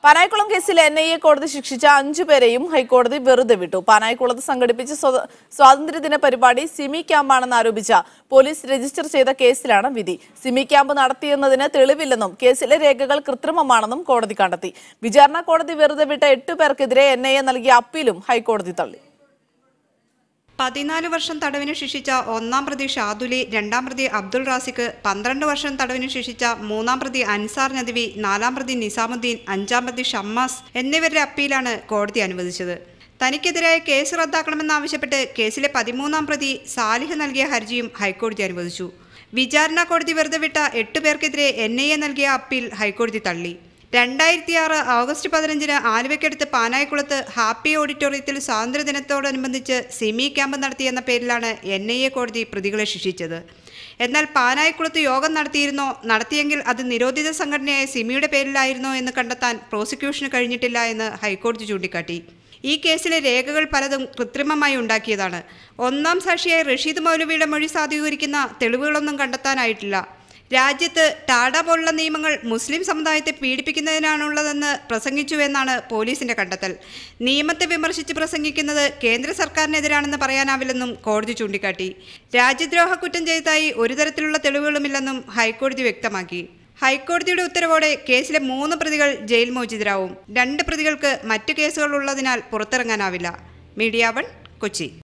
പാനായിക്കുളം കേസിൽ NIA കോടതി ശിക്ഷിച്ച 5 പേരെയും ഹൈക്കോടതി വെറുതെ വിട്ടു. പാനായിക്കുളത്ത് സംഘടിപ്പിച്ച സ്വാതന്ത്ര്യദിന പരിപാടി സിമി ക്യാമ്പാണെന്ന് ആരോപിച്ച പോലീസ് രജിസ്റ്റർ ചെയ്ത കേസിലാണ് വിധി. സിമി ക്യാമ്പ് നടത്തിയെന്നതിന് തെളിവില്ലെന്നും കേസിലെ രേഖകൾ കൃത്രിമമാണെന്നും കോടതി കണ്ടെത്തി. വിചാരണ കോടതി വെറുതെ വിട്ട 8 പേർക്കെതിരെ NIA നൽകിയ അപ്പീലും ഹൈക്കോടതി തള്ളി. 14 വർഷം തടവിന് ശിക്ഷിച്ച ഒന്നാം പ്രതി ഷാദുലി, രണ്ടാം പ്രതി അബ്ദുൾ റാസിഖ്, 12 വർഷം തടവിന് ശിക്ഷിച്ച മൂന്നാം പ്രതി അൻസാർ നദ്വി, നാലാം പ്രതി നിസാമുദ്ദീൻ, അഞ്ചാം പ്രതി ഷമ്മാസ് എന്നിവരുടെ അപ്പീലാണ് കോടതി അനുവദിച്ചത്. തനിക്കെതിരായ കേസ് റദ്ദാക്കണമെന്നാവശ്യപ്പെട്ട് കേസിലെ 13ാം പ്രതി സാലിഹ് നൽകിയ ഹർജിയും ഹൈക്കോടതി അനുവദിച്ചു. വിചാരണ കോടതി വെറുതെ വിട്ട 8 പേർക്കെതിരെ NIA നൽകിയ അപ്പീൽ ഹൈക്കോടതി തള്ളി. 2006 ഓഗസ്റ്റ് 15-ന് ആലുവയ്ക്കടുത്ത് പാനായിക്കുളത്ത് ഹാപ്പി ഓഡിറ്റോറിയത്തിൽ സ്വാതന്ത്ര്യദിനത്തോടനുബന്ധിച്ച് സിമി ക്യാമ്പ് നടത്തിയെന്ന പേരിലാണ് NIA കോടതി പ്രതികളെ ശിക്ഷിച്ചത്. എന്നാൽ പാനായിക്കുളത്ത് യോഗം നടത്തിയെങ്കിൽ അത് നിരോധിത സംഘടനയായ സിമിയുടെ പേരിലായിരുന്നോ എന്ന് കണ്ടെത്താൻ പ്രോസിക്യൂഷന് കഴിഞ്ഞിട്ടില്ല എന്ന് ഹൈക്കോടതി ചൂണ്ടിക്കാട്ടി. ഈ കേസിലെ രേഖകൾ പലതും കൃത്രിമമായി ഉണ്ടാക്കിയതാണ്. ഒന്നാം സാക്ഷിയായ റഷീദ് മൗലവിയുടെ മൊഴി സാധൂകരിക്കുന്ന തെളിവുകളൊന്നും കണ്ടെത്താനായിട്ടില്ല. രാജ്യത്ത് ടാഡ പോലുള്ള നിയമങ്ങൾ മുസ്ലിം സമുദായത്തെ പീഡിപ്പിക്കുന്നതിനാണുള്ളതെന്ന് പ്രസംഗിച്ചുവെന്നാണ് പോലീസിന്റെ കണ്ടെത്തൽ. നിയമത്തെ വിമർശിച്ച് പ്രസംഗിക്കുന്നത് കേന്ദ്ര സർക്കാരിനെതിരാണെന്ന് പറയാനാവില്ലെന്നും കോടതി ചൂണ്ടിക്കാട്ടി. രാജ്യദ്രോഹ കുറ്റം ചെയ്തതായി ഒരു തരത്തിലുള്ള തെളിവുകളുമില്ലെന്നും ഹൈക്കോടതി വ്യക്തമാക്കി. ഹൈക്കോടതിയുടെ ഉത്തരവോടെ കേസിലെ 3 പ്രതികൾ ജയിൽ മോചിതരാവും. 2 പ്രതികൾക്ക് മറ്റു കേസുകൾ ഉള്ളതിനാൽ പുറത്തിറങ്ങാനാവില്ല. മീഡിയ 1, കൊച്ചി.